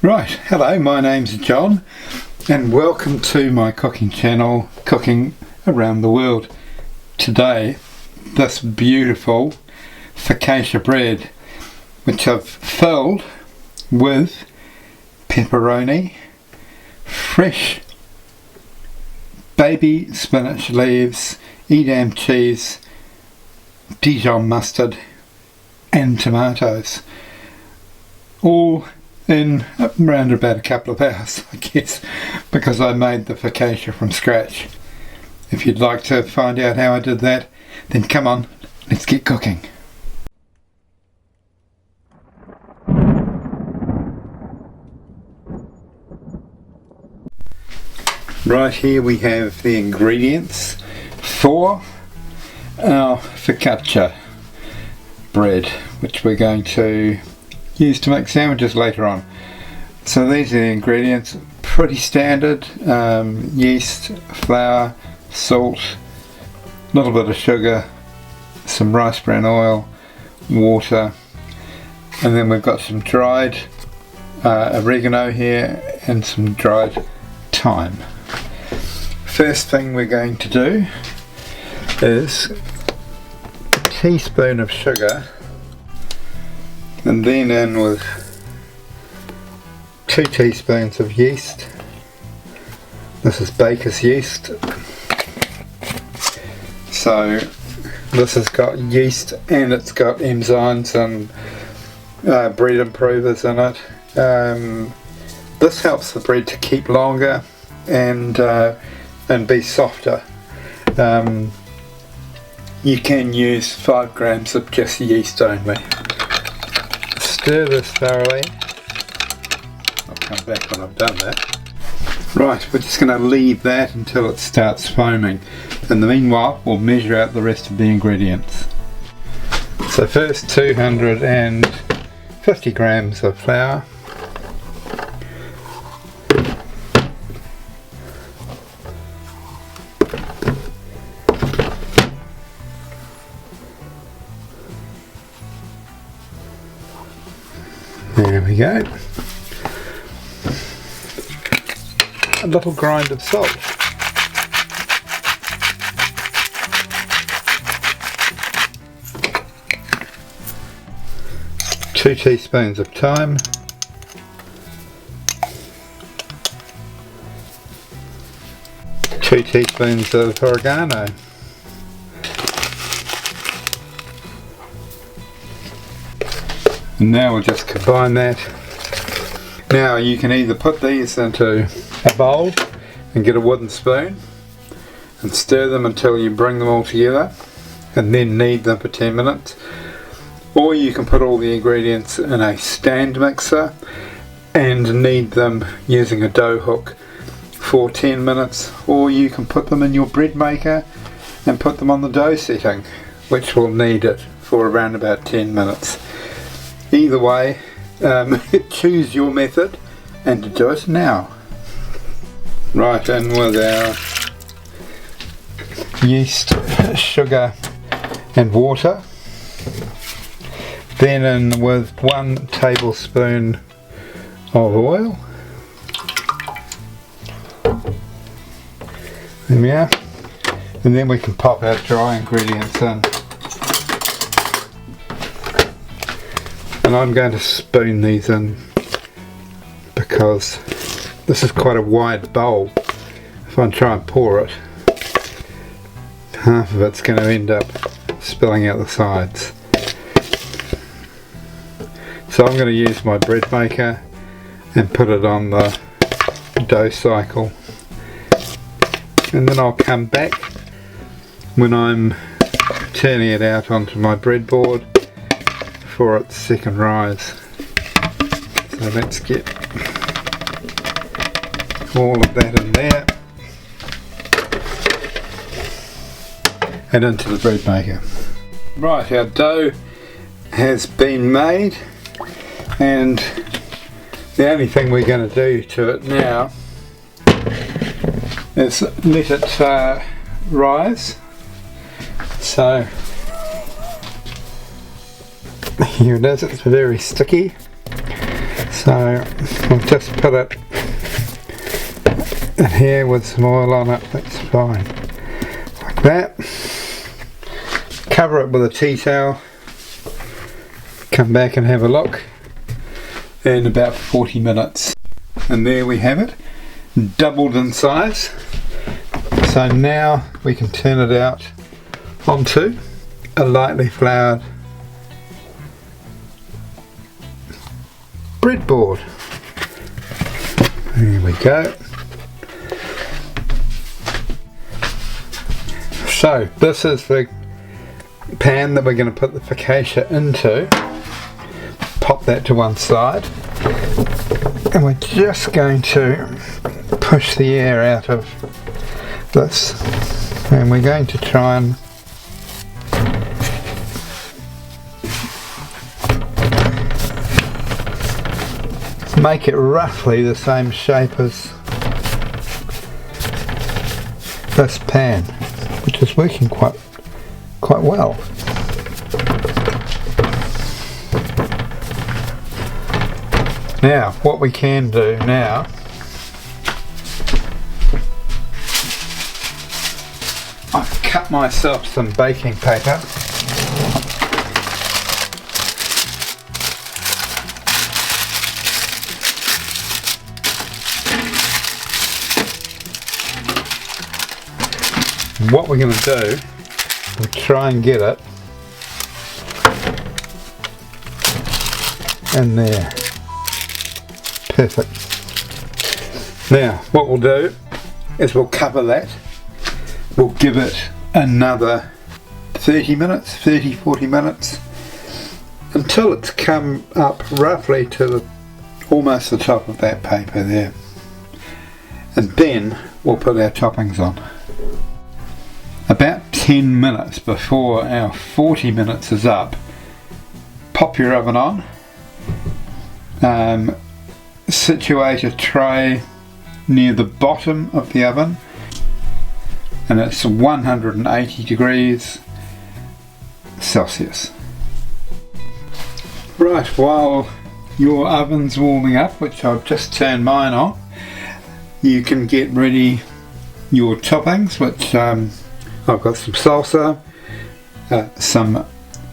Right, hello, my name's John and welcome to my cooking channel, Cooking Around the World. Today, this beautiful focaccia bread, which I've filled with pepperoni, fresh baby spinach leaves, Edam cheese, Dijon mustard and tomatoes, all in around about a couple of hours, I guess, because I made the focaccia from scratch. If you'd like to find out how I did that, then come on, let's get cooking. Right, here we have the ingredients for our focaccia bread, which we're going to use to make sandwiches later on. So these are the ingredients, pretty standard: yeast, flour, salt, a little bit of sugar, some rice bran oil, water, and then we've got some dried oregano here and some dried thyme. First thing we're going to do is a teaspoon of sugar, and then in with 2 teaspoons of yeast. This is baker's yeast. So this has got yeast and it's got enzymes and bread improvers in it. This helps the bread to keep longer and be softer. You can use 5 grams of just yeast only. Stir this thoroughly. I'll come back when I've done that. Right, we're just going to leave that until it starts foaming. In the meanwhile, we'll measure out the rest of the ingredients. So first, 250 grams of flour. There we go. A little grind of salt. Two teaspoons of thyme. Two teaspoons of oregano. And now we'll just combine that. Now you can either put these into a bowl and get a wooden spoon and stir them until you bring them all together and then knead them for 10 minutes, or you can put all the ingredients in a stand mixer and knead them using a dough hook for 10 minutes, or you can put them in your bread maker and put them on the dough setting, which will knead it for around about 10 minutes. Either way, choose your method and do it now. Right, in with our yeast, sugar and water. Then in with 1 tablespoon of oil. There we are. And then we can pop our dry ingredients in. And I'm going to spoon these in because this is quite a wide bowl. If I try and pour it, half of it's going to end up spilling out the sides. So I'm going to use my bread maker and put it on the dough cycle, and then I'll come back when I'm turning it out onto my breadboard for its second rise. So let's get all of that in there and into the bread maker. Right, our dough has been made, and the only thing we're going to do to it now is let it rise. So here it is, it's very sticky. So we'll just put it in here with some oil on it, that's fine. Like that. Cover it with a tea towel. Come back and have a look in about 40 minutes. And there we have it, doubled in size. So now we can turn it out onto a lightly floured breadboard. There we go. So this is the pan that we're going to put the focaccia into. Pop that to one side, and we're just going to push the air out of this, and we're going to try and make it roughly the same shape as this pan, which is working quite well. Now, what we can do now I've cut myself some baking paper. What we're going to do, we'll try and get it in there. Perfect. Now what we'll do is we'll cover that. We'll give it another 40 minutes until it's come up roughly to almost the top of that paper there, and then we'll put our toppings on. About 10 minutes before our 40 minutes is up, pop your oven on, situate a tray near the bottom of the oven, and it's 180 degrees Celsius. Right, while your oven's warming up, which I've just turned mine on, you can get ready your toppings, which I've got some salsa, some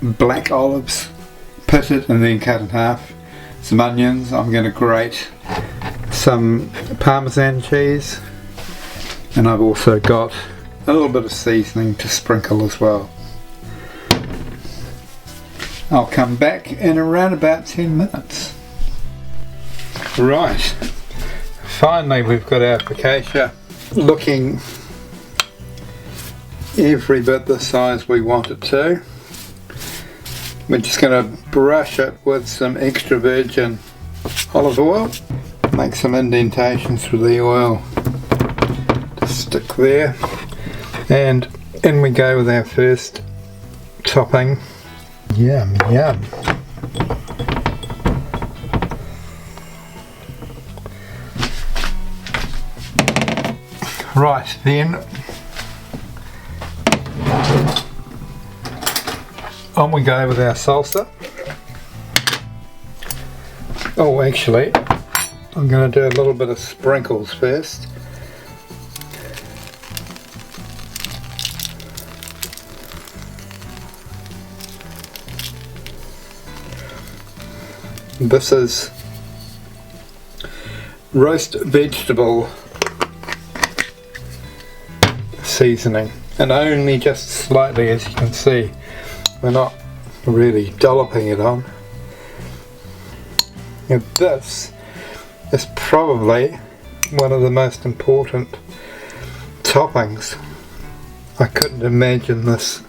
black olives pitted and then cut in half, some onions. I'm going to grate some parmesan cheese, and I've also got a little bit of seasoning to sprinkle as well. I'll come back in around about 10 minutes. Right, finally we've got our focaccia looking every bit the size we want it to. We're just going to brush it with some extra virgin olive oil, make some indentations with the oil to stick there, and in we go with our first topping. Yum, yum. Right, then on we go with our salsa. Oh, actually, I'm going to do a little bit of sprinkles first. This is roast vegetable seasoning, and only just slightly, as you can see. We're not really dolloping it on. Now this is probably one of the most important toppings. I couldn't imagine this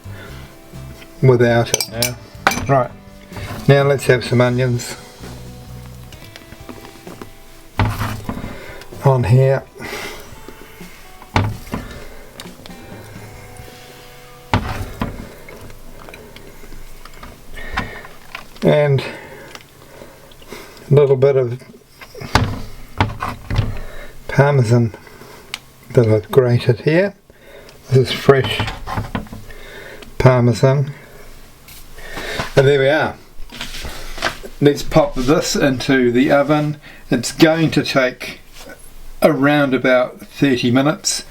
without it now. Right, now let's have some onions on here. And a little bit of parmesan that I've grated here. This is fresh parmesan. And there we are. let's pop this into the oven. It's going to take around about 30 minutes,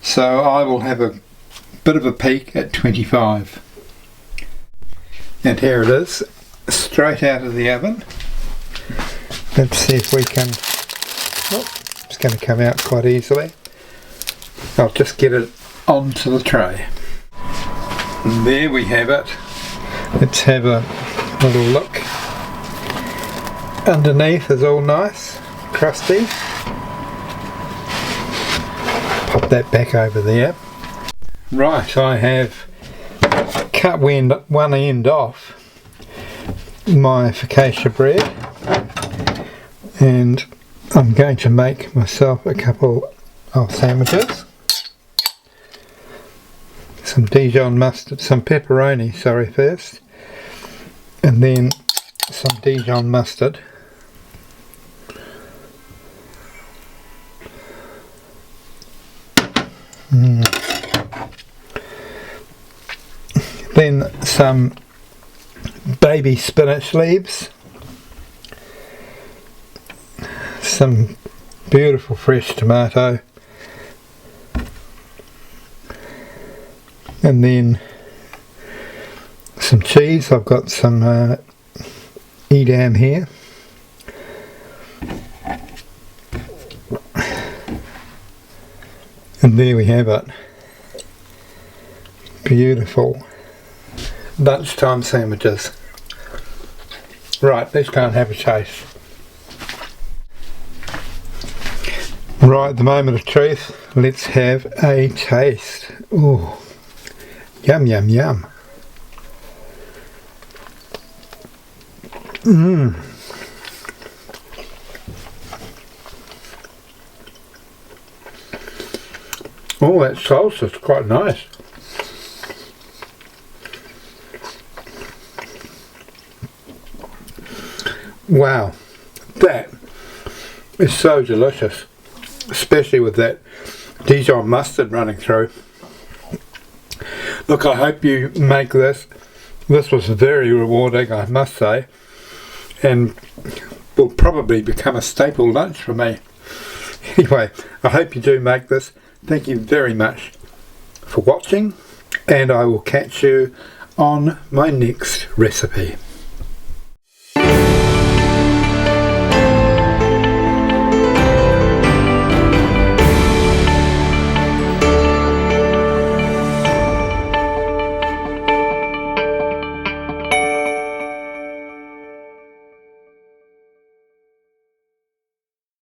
so I will have a bit of a peek at 25. And here it is, straight out of the oven. Let's see if we can, it's going to come out quite easily. I'll just get it onto the tray. And there we have it. Let's have a little look. Underneath is all nice, crusty. Pop that back over there. Right, I have cut one end off my focaccia bread, and I'm going to make myself a couple of sandwiches. Some Dijon mustard, some pepperoni, first, and then some Dijon mustard. Then some baby spinach leaves, some beautiful fresh tomato, and then some cheese. I've got some Edam here, and there we have it. Beautiful lunchtime sandwiches. Right, let's go and have a taste. Right, the moment of truth, let's have a taste. Ooh, yum yum yum. Oh, that salsa is quite nice. Wow, that is so delicious, especially with that Dijon mustard running through. Look, I hope you make this. This was very rewarding, I must say, and will probably become a staple lunch for me. Anyway, I hope you do make this. Thank you very much for watching, and I will catch you on my next recipe.